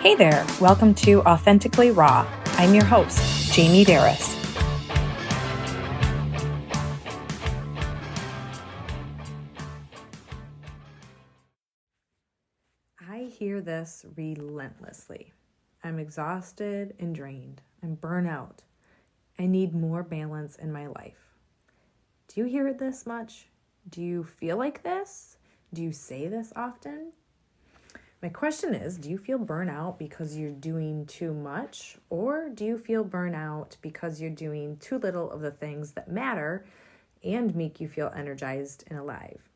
Hey there, welcome to Authentically Raw. I'm your host, Jamie Berris. I hear this relentlessly. I'm exhausted and drained. I'm burnout. I need more balance in my life. Do you hear it this much? Do you feel like this? Do you say this often? My question is, do you feel burnout because you're doing too much, or do you feel burnout because you're doing too little of the things that matter and make you feel energized and alive?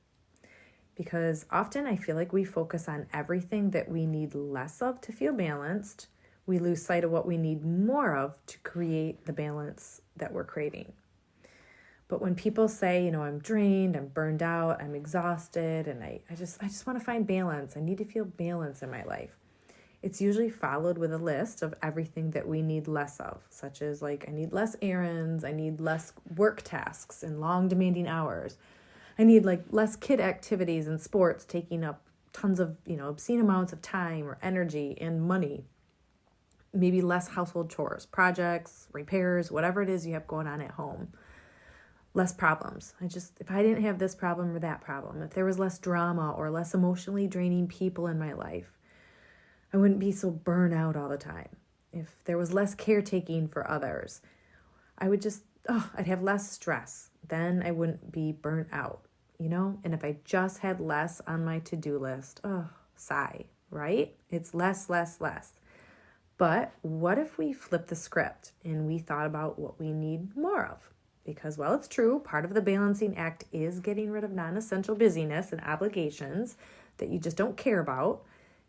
Because often I feel like we focus on everything that we need less of to feel balanced. We lose sight of what we need more of to create the balance that we're craving. But when people say, I'm drained, I'm burned out, I'm exhausted, and I just want to find balance. I need to feel balance in my life. It's usually followed with a list of everything that we need less of, such as I need less errands, I need less work tasks and long demanding hours. I need less kid activities and sports taking up tons of, obscene amounts of time or energy and money. Maybe less household chores, projects, repairs, whatever it is you have going on at home. Less problems. If I didn't have this problem or that problem, if there was less drama or less emotionally draining people in my life, I wouldn't be so burnt out all the time. If there was less caretaking for others, I would I'd have less stress. Then I wouldn't be burnt out, And if I just had less on my to-do list, sigh, right? It's less. But what if we flip the script and we thought about what we need more of? Because, it's true, part of the balancing act is getting rid of non-essential busyness and obligations that you just don't care about.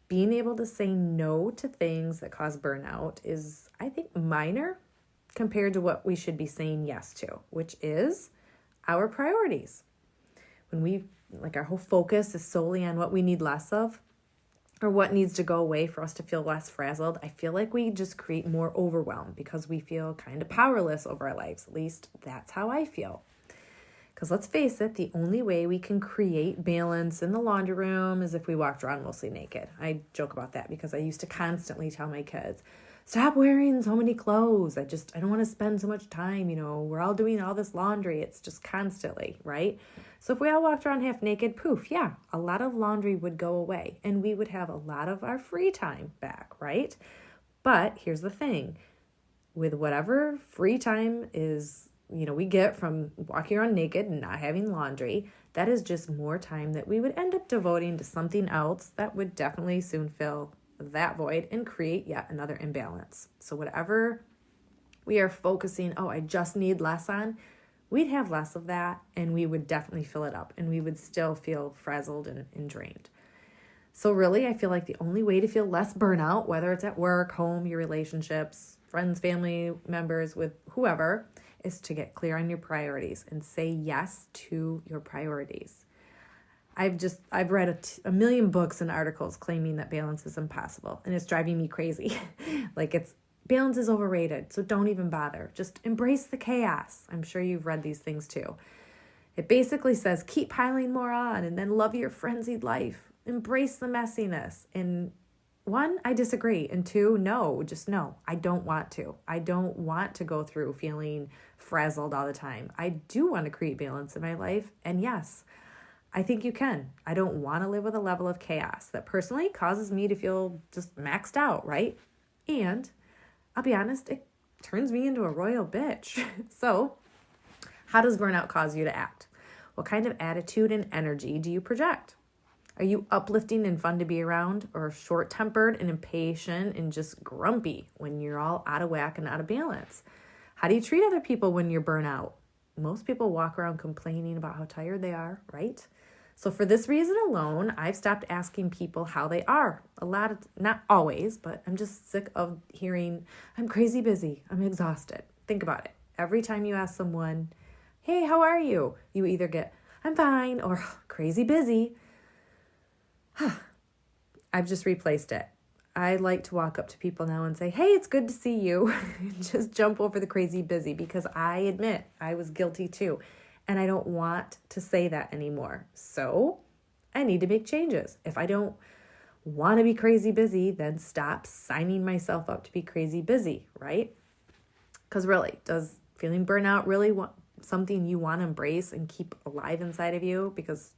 Being able to say no to things that cause burnout is, I think, minor compared to what we should be saying yes to, which is our priorities. When our whole focus is solely on what we need less of, or what needs to go away for us to feel less frazzled, I feel like we just create more overwhelm because we feel kind of powerless over our lives. At least that's how I feel. Because let's face it, the only way we can create balance in the laundry room is if we walked around mostly naked. I joke about that because I used to constantly tell my kids, stop wearing so many clothes. I don't want to spend so much time, we're all doing all this laundry. It's just constantly, right? So if we all walked around half naked, poof, yeah, a lot of laundry would go away and we would have a lot of our free time back, right? But here's the thing, with whatever free time is, we get from walking around naked and not having laundry, that is just more time that we would end up devoting to something else that would definitely soon fill that void and create yet another imbalance. So whatever we are focusing, I just need less on, we'd have less of that and we would definitely fill it up and we would still feel frazzled and drained. So really, I feel like the only way to feel less burnout, whether it's at work, home, your relationships, friends, family members, with whoever, is to get clear on your priorities and say yes to your priorities. I've read a million books and articles claiming that balance is impossible, and it's driving me crazy. Balance is overrated, so don't even bother. Just embrace the chaos. I'm sure you've read these things too. It basically says keep piling more on and then love your frenzied life. Embrace the messiness. And one, I disagree. And two, no. I don't want to. I don't want to go through feeling frazzled all the time. I do want to create balance in my life. And yes, I think you can. I don't want to live with a level of chaos that personally causes me to feel just maxed out, right? And I'll be honest, it turns me into a royal bitch. So how does burnout cause you to act? What kind of attitude and energy do you project? Are you uplifting and fun to be around, or short-tempered and impatient and just grumpy when you're all out of whack and out of balance? How do you treat other people when you're burnt out? Most people walk around complaining about how tired they are, right? So for this reason alone, I've stopped asking people how they are. Not always, but I'm just sick of hearing, I'm crazy busy, I'm exhausted. Think about it. Every time you ask someone, hey, how are you? You either get, I'm fine, or crazy busy. I've just replaced it. I like to walk up to people now and say, hey, it's good to see you. Just jump over the crazy busy, because I admit I was guilty too. And I don't want to say that anymore. So I need to make changes. If I don't want to be crazy busy, then stop signing myself up to be crazy busy, right? Because really, does feeling burnout really want something you want to embrace and keep alive inside of you? Because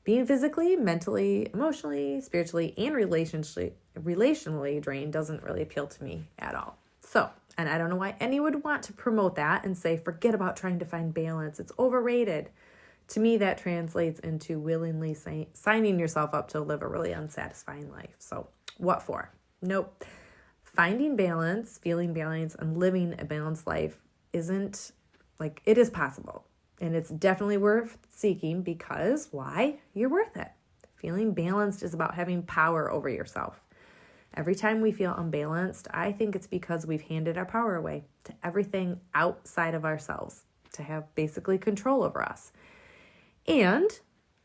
being physically, mentally, emotionally, spiritually, and relationally drained doesn't really appeal to me at all. So, and I don't know why anyone would want to promote that and say, forget about trying to find balance. It's overrated. To me, that translates into willingly signing yourself up to live a really unsatisfying life. So what for? Nope. Finding balance, feeling balance, and living a balanced life isn't like, it is possible. And it's definitely worth seeking because why? You're worth it. Feeling balanced is about having power over yourself. Every time we feel unbalanced, I think it's because we've handed our power away to everything outside of ourselves to have basically control over us. And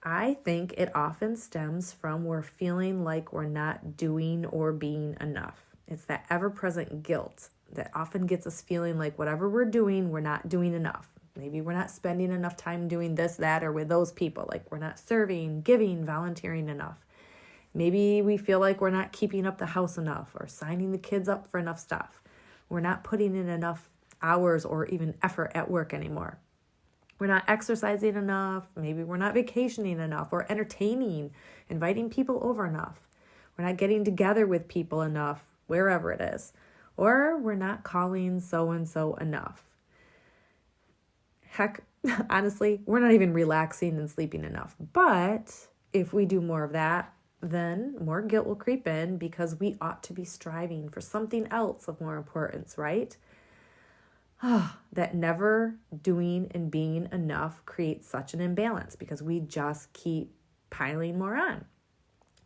I think it often stems from we're feeling like we're not doing or being enough. It's that ever-present guilt that often gets us feeling like whatever we're doing, we're not doing enough. Maybe we're not spending enough time doing this, that, or with those people. Like we're not serving, giving, volunteering enough. Maybe we feel like we're not keeping up the house enough or signing the kids up for enough stuff. We're not putting in enough hours or even effort at work anymore. We're not exercising enough. Maybe we're not vacationing enough or entertaining, inviting people over enough. We're not getting together with people enough, wherever it is. Or we're not calling so-and-so enough. Heck, honestly, we're not even relaxing and sleeping enough. But if we do more of that, then more guilt will creep in because we ought to be striving for something else of more importance, right? That never doing and being enough creates such an imbalance because we just keep piling more on.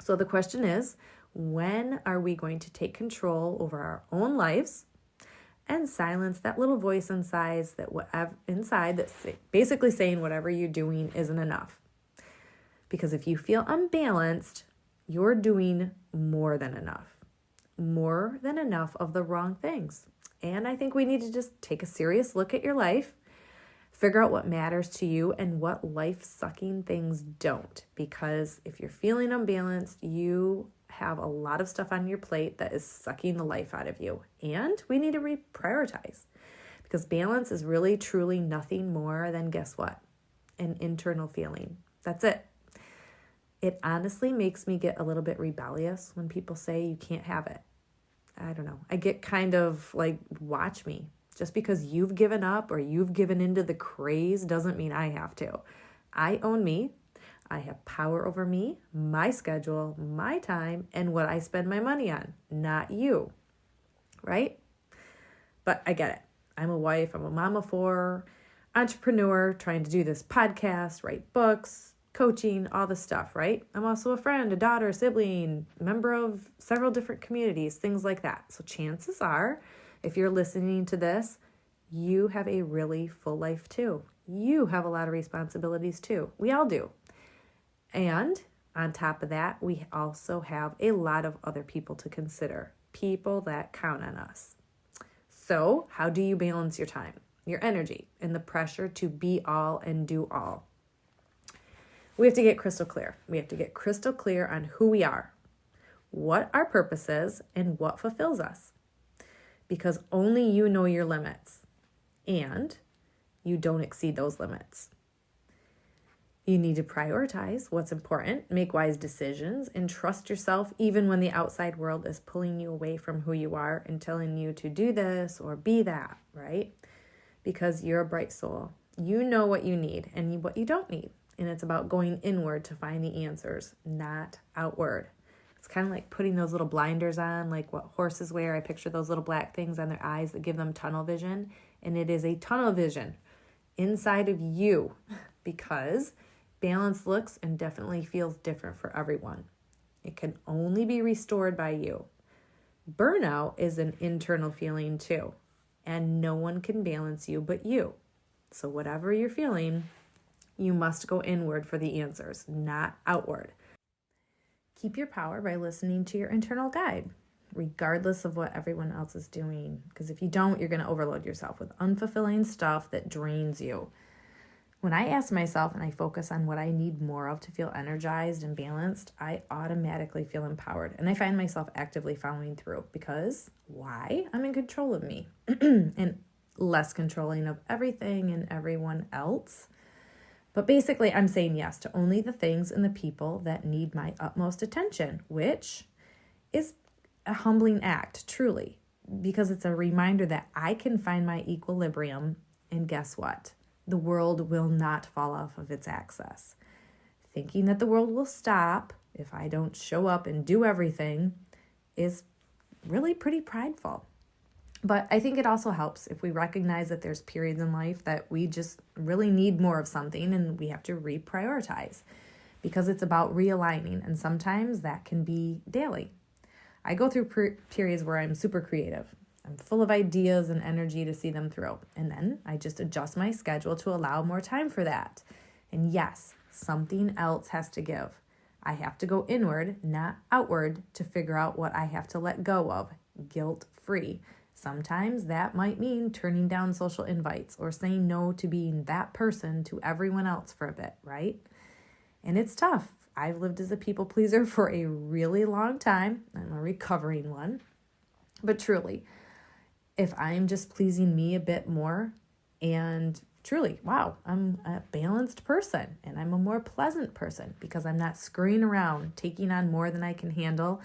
So the question is, when are we going to take control over our own lives and silence that little voice inside that's basically saying whatever you're doing isn't enough? Because if you feel unbalanced, you're doing more than enough of the wrong things. And I think we need to just take a serious look at your life, figure out what matters to you and what life-sucking things don't. Because if you're feeling unbalanced, you have a lot of stuff on your plate that is sucking the life out of you. And we need to reprioritize. Because balance is really, truly nothing more than, guess what? An internal feeling. That's it. It honestly makes me get a little bit rebellious when people say you can't have it. I don't know. I get kind of like, watch me. Just because you've given up or you've given into the craze doesn't mean I have to. I own me. I have power over me, my schedule, my time, and what I spend my money on, not you, right? But I get it. I'm a wife. I'm a mom of 4, entrepreneur, trying to do this podcast, write books, coaching, all the stuff, right? I'm also a friend, a daughter, sibling, member of several different communities, things like that. So chances are, if you're listening to this, you have a really full life too. You have a lot of responsibilities too. We all do. And on top of that, we also have a lot of other people to consider, people that count on us. So how do you balance your time, your energy, and the pressure to be all and do all? We have to get crystal clear. We have to get crystal clear on who we are, what our purpose is, and what fulfills us. Because only you know your limits, and you don't exceed those limits. You need to prioritize what's important, make wise decisions, and trust yourself even when the outside world is pulling you away from who you are and telling you to do this or be that, right? Because you're a bright soul. You know what you need and what you don't need. And it's about going inward to find the answers, not outward. It's kind of like putting those little blinders on, like what horses wear. I picture those little black things on their eyes that give them tunnel vision. And it is a tunnel vision inside of you because balance looks and definitely feels different for everyone. It can only be restored by you. Burnout is an internal feeling too, and no one can balance you but you. So whatever you're feeling, you must go inward for the answers, not outward. Keep your power by listening to your internal guide, regardless of what everyone else is doing. Because if you don't, you're going to overload yourself with unfulfilling stuff that drains you. When I ask myself and I focus on what I need more of to feel energized and balanced, I automatically feel empowered. And I find myself actively following through because why? I'm in control of me and less controlling of everything and everyone else. But basically, I'm saying yes to only the things and the people that need my utmost attention, which is a humbling act, truly, because it's a reminder that I can find my equilibrium. And guess what? The world will not fall off of its axis. Thinking that the world will stop if I don't show up and do everything is really pretty prideful. But I think it also helps if we recognize that there's periods in life that we just really need more of something and we have to reprioritize because it's about realigning. And sometimes that can be daily. I go through periods where I'm super creative. I'm full of ideas and energy to see them through. And then I just adjust my schedule to allow more time for that. And yes, something else has to give. I have to go inward, not outward, to figure out what I have to let go of, guilt-free. Sometimes that might mean turning down social invites or saying no to being that person to everyone else for a bit, right? And it's tough. I've lived as a people pleaser for a really long time. I'm a recovering one. But truly, if I'm just pleasing me a bit more and truly, wow, I'm a balanced person and I'm a more pleasant person because I'm not scurrying around, taking on more than I can handle,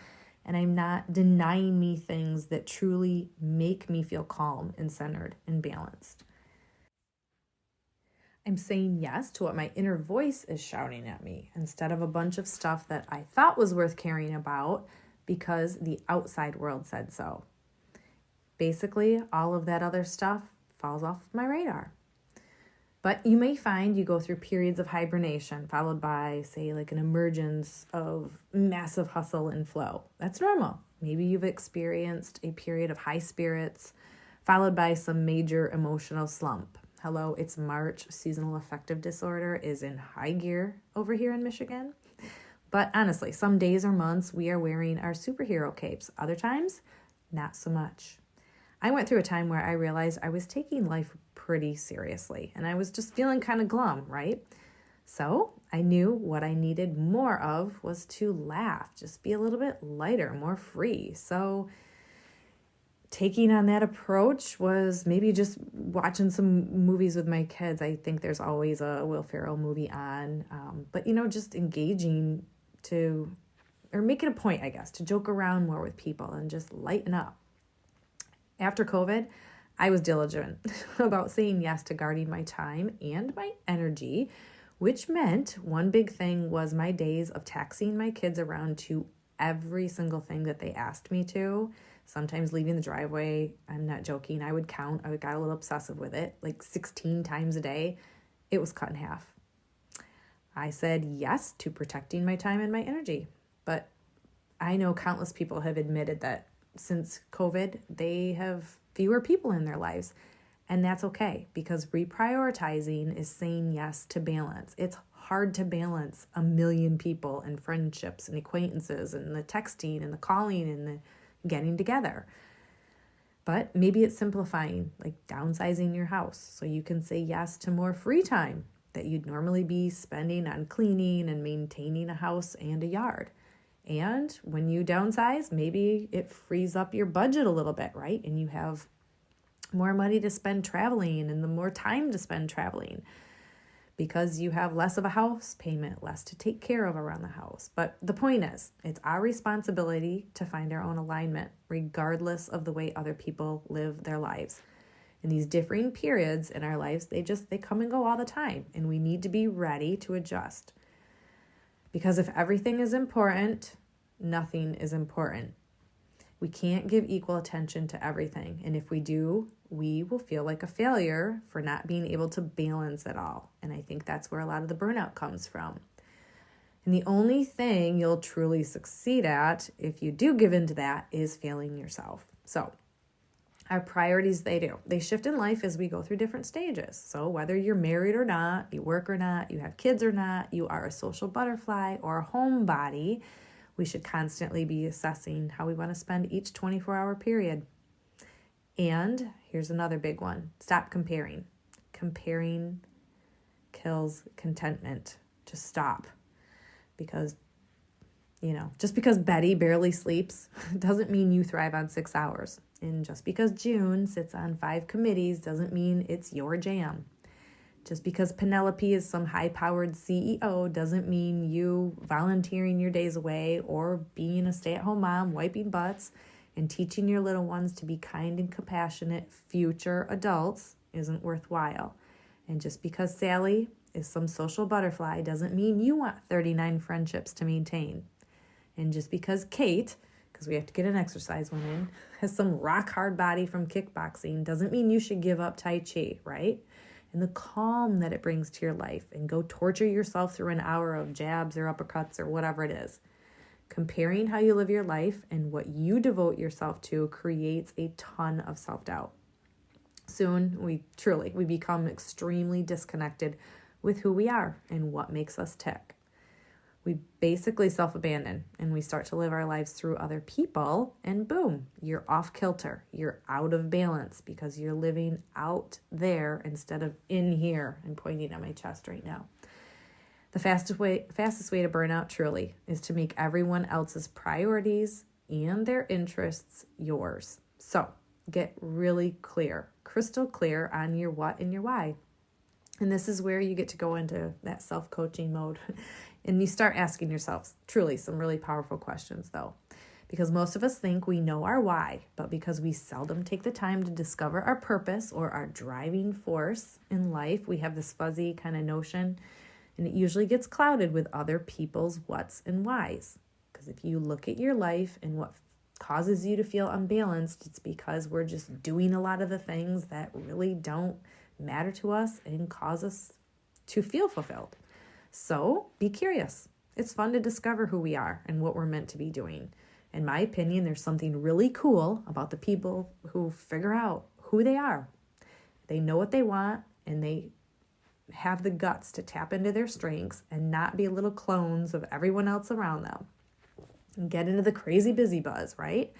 and I'm not denying me things that truly make me feel calm and centered and balanced. I'm saying yes to what my inner voice is shouting at me instead of a bunch of stuff that I thought was worth caring about because the outside world said so. Basically, all of that other stuff falls off my radar. But you may find you go through periods of hibernation followed by, say, like an emergence of massive hustle and flow. That's normal. Maybe you've experienced a period of high spirits followed by some major emotional slump. Hello, it's March. Seasonal affective disorder is in high gear over here in Michigan. But honestly, some days or months we are wearing our superhero capes. Other times, not so much. I went through a time where I realized I was taking life pretty seriously and I was just feeling kind of glum, right? So I knew what I needed more of was to laugh, just be a little bit lighter, more free. So taking on that approach was maybe just watching some movies with my kids. I think there's always a Will Ferrell movie on, but just engaging or making a point, I guess, to joke around more with people and just lighten up. After COVID, I was diligent about saying yes to guarding my time and my energy, which meant one big thing was my days of taxiing my kids around to every single thing that they asked me to. Sometimes leaving the driveway, I'm not joking, I would count. I got a little obsessive with it, like 16 times a day. It was cut in half. I said yes to protecting my time and my energy. But I know countless people have admitted that since COVID, they have fewer people in their lives. And that's okay because reprioritizing is saying yes to balance. It's hard to balance a million people and friendships and acquaintances and the texting and the calling and the getting together. But maybe it's simplifying, like downsizing your house so you can say yes to more free time that you'd normally be spending on cleaning and maintaining a house and a yard. And when you downsize, maybe it frees up your budget a little bit, right? And you have more money to spend traveling and the more time to spend traveling because you have less of a house payment, less to take care of around the house. But the point is, it's our responsibility to find our own alignment, regardless of the way other people live their lives. And these differing periods in our lives, they come and go all the time. And we need to be ready to adjust. Because if everything is important, nothing is important. We can't give equal attention to everything. And if we do, we will feel like a failure for not being able to balance it all. And I think that's where a lot of the burnout comes from. And the only thing you'll truly succeed at, if you do give in to that, is failing yourself. So our priorities, they shift in life as we go through different stages. So whether you're married or not, you work or not, you have kids or not, you are a social butterfly or a homebody, we should constantly be assessing how we want to spend each 24-hour period. And here's another big one. Stop comparing. Comparing kills contentment. Just stop. Because, just because Betty barely sleeps doesn't mean you thrive on 6 hours. And just because June sits on 5 committees doesn't mean it's your jam. Just because Penelope is some high-powered CEO doesn't mean you volunteering your days away or being a stay-at-home mom, wiping butts, and teaching your little ones to be kind and compassionate future adults isn't worthwhile. And just because Sally is some social butterfly doesn't mean you want 39 friendships to maintain. And just because Kate, because we have to get an exercise one in, has some rock-hard body from kickboxing doesn't mean you should give up Tai Chi, right? And the calm that it brings to your life and go torture yourself through an hour of jabs or uppercuts or whatever it is. Comparing how you live your life and what you devote yourself to creates a ton of self-doubt. Soon, we become extremely disconnected with who we are and what makes us tick. We basically self-abandon and we start to live our lives through other people, and boom, you're off kilter. You're out of balance because you're living out there instead of in here. and pointing at my chest right now. The fastest way to burn out truly is to make everyone else's priorities and their interests yours. So get really clear, crystal clear on your what and your why. And this is where you get to go into that self-coaching mode. And you start asking yourself truly some really powerful questions, though. Because most of us think we know our why, but because we seldom take the time to discover our purpose or our driving force in life, we have this fuzzy kind of notion, and it usually gets clouded with other people's whats and whys. Because if you look at your life and what causes you to feel unbalanced, it's because we're just doing a lot of the things that really don't matter to us and cause us to feel fulfilled. So be curious. It's fun to discover who we are and what we're meant to be doing. In my opinion, there's something really cool about the people who figure out who they are. They know what they want and they have the guts to tap into their strengths and not be little clones of everyone else around them. And get into the crazy busy buzz, right?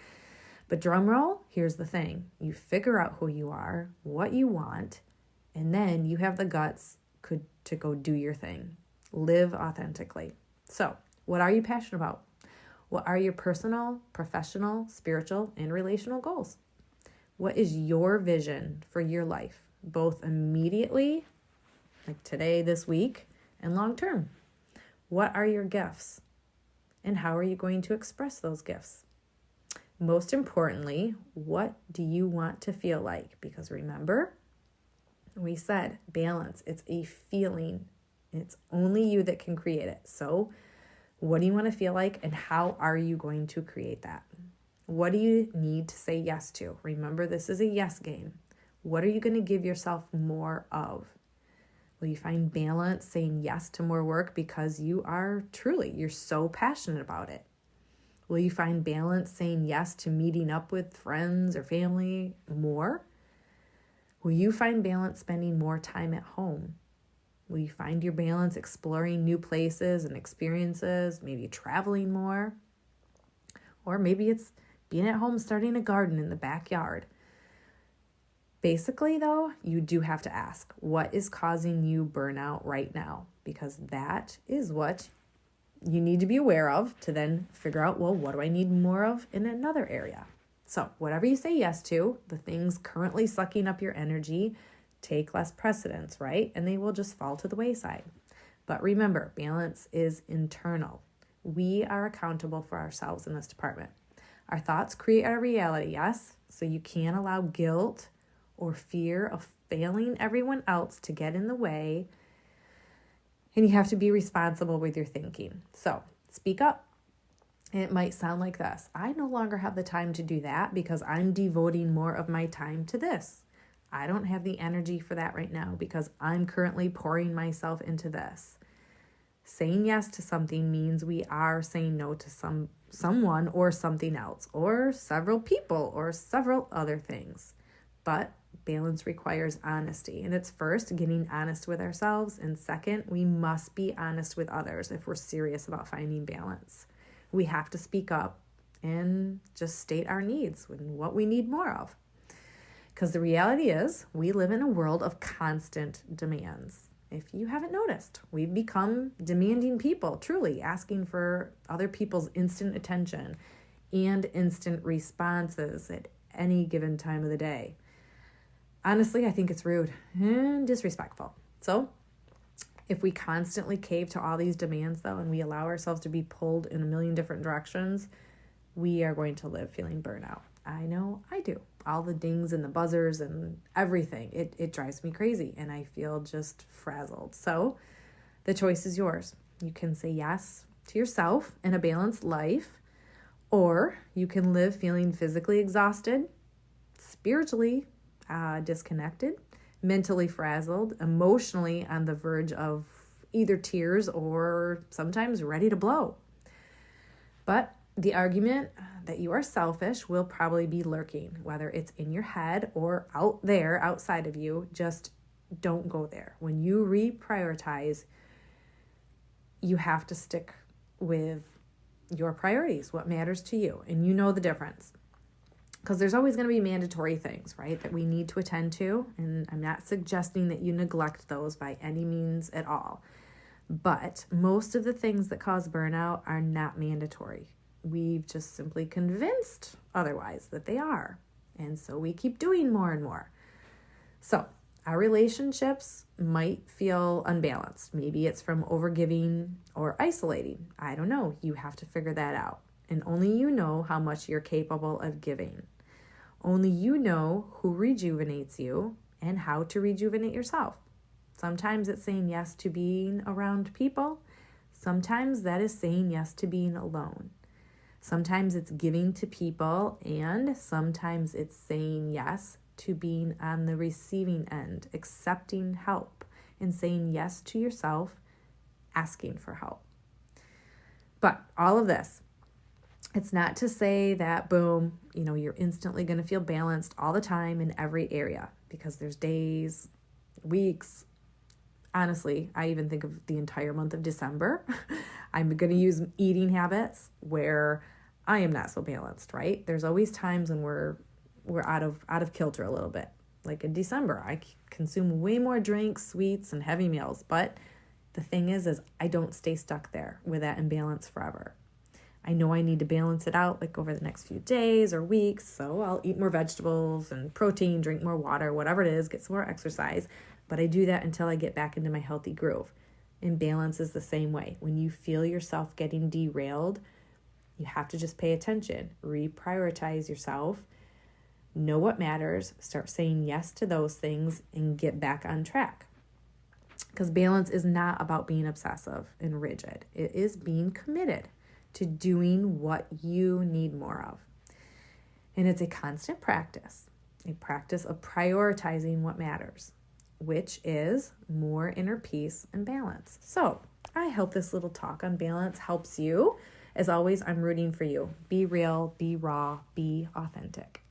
But drum roll, here's the thing. You figure out who you are, what you want, and then you have the guts to go do your thing. Live authentically. So, what are you passionate about? What are your personal, professional, spiritual, and relational goals? What is your vision for your life, both immediately, like today, this week, and long term? What are your gifts? And how are you going to express those gifts? Most importantly, what do you want to feel like? Because remember, we said balance, it's a feeling. It's only you that can create it. So what do you want to feel like and how are you going to create that? What do you need to say yes to? Remember, this is a yes game. What are you going to give yourself more of? Will you find balance saying yes to more work because you're so passionate about it? Will you find balance saying yes to meeting up with friends or family more? Will you find balance spending more time at home? Will you find your balance exploring new places and experiences, maybe traveling more? Or maybe it's being at home starting a garden in the backyard. Basically, though, you do have to ask, what is causing you burnout right now? Because that is what you need to be aware of to then figure out, well, what do I need more of in another area? So whatever you say yes to, the things currently sucking up your energy take less precedence, right? And they will just fall to the wayside. But remember, balance is internal. We are accountable for ourselves in this department. Our thoughts create our reality, yes? So you can't allow guilt or fear of failing everyone else to get in the way. And you have to be responsible with your thinking. So speak up. It might sound like this. I no longer have the time to do that because I'm devoting more of my time to this. I don't have the energy for that right now because I'm currently pouring myself into this. Saying yes to something means we are saying no to someone or something else, or several people, or several other things. But balance requires honesty. And it's first getting honest with ourselves. And second, we must be honest with others if we're serious about finding balance. We have to speak up and just state our needs and what we need more of. Because the reality is we live in a world of constant demands. if you haven't noticed. We've become demanding people, truly asking for other people's instant attention and instant responses at any given time of the day. Honestly, I think it's rude and disrespectful. So if we constantly cave to all these demands, though, and we allow ourselves to be pulled in a million different directions, we are going to live feeling burnout. I know I do. All the dings and the buzzers and everything, it drives me crazy, and I feel just frazzled. So the choice is yours. You can say yes to yourself and a balanced life, or you can live feeling physically exhausted, spiritually disconnected, mentally frazzled, emotionally on the verge of either tears or sometimes ready to blow. But the argument that you are selfish will probably be lurking, whether it's in your head or out there, outside of you. Just don't go there. When you reprioritize, you have to stick with your priorities, what matters to you, and you know the difference. Because there's always going to be mandatory things, right, that we need to attend to, and I'm not suggesting that you neglect those by any means at all. But most of the things that cause burnout are not mandatory. We've just simply convinced otherwise that they are. And so we keep doing more and more. So our relationships might feel unbalanced. Maybe it's from overgiving or isolating. I don't know. You have to figure that out. And only you know how much you're capable of giving. Only you know who rejuvenates you and how to rejuvenate yourself. Sometimes it's saying yes to being around people. Sometimes that is saying yes to being alone. Sometimes it's giving to people, and sometimes it's saying yes to being on the receiving end, accepting help, and saying yes to yourself, asking for help. But all of this, it's not to say that, boom, you're instantly going to feel balanced all the time in every area, because there's days, weeks. Honestly, I even think of the entire month of December. I'm going to use eating habits where I am not so balanced, right? There's always times when we're out of kilter a little bit. Like in December, I consume way more drinks, sweets, and heavy meals. But the thing is I don't stay stuck there with that imbalance forever. I know I need to balance it out like over the next few days or weeks. So I'll eat more vegetables and protein, drink more water, whatever it is, get some more exercise. But I do that until I get back into my healthy groove. Imbalance is the same way. When you feel yourself getting derailed, you have to just pay attention, reprioritize yourself, know what matters, start saying yes to those things, and get back on track. Because balance is not about being obsessive and rigid. It is being committed to doing what you need more of. And it's a constant practice, a practice of prioritizing what matters, which is more inner peace and balance. So I hope this little talk on balance helps you. As always, I'm rooting for you. Be real, be raw, be authentic.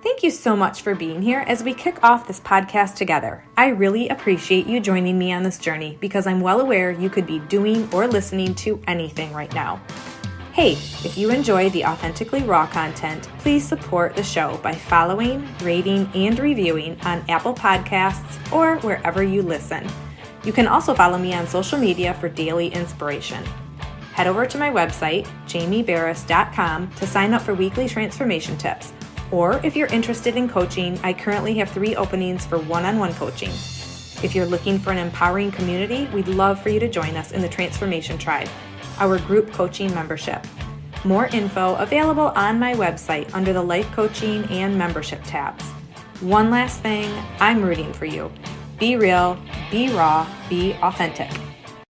Thank you so much for being here as we kick off this podcast together. I really appreciate you joining me on this journey because I'm well aware you could be doing or listening to anything right now. Hey, if you enjoy the Authentically Raw content, please support the show by following, rating, and reviewing on Apple Podcasts or wherever you listen. You can also follow me on social media for daily inspiration. Head over to my website, jamieberris.com, to sign up for weekly transformation tips. Or if you're interested in coaching, I currently have 3 openings for one-on-one coaching. If you're looking for an empowering community, we'd love for you to join us in the Transformation Tribe, our group coaching membership. More info available on my website under the Life Coaching and Membership tabs. One last thing, I'm rooting for you. Be real, be raw, be authentic.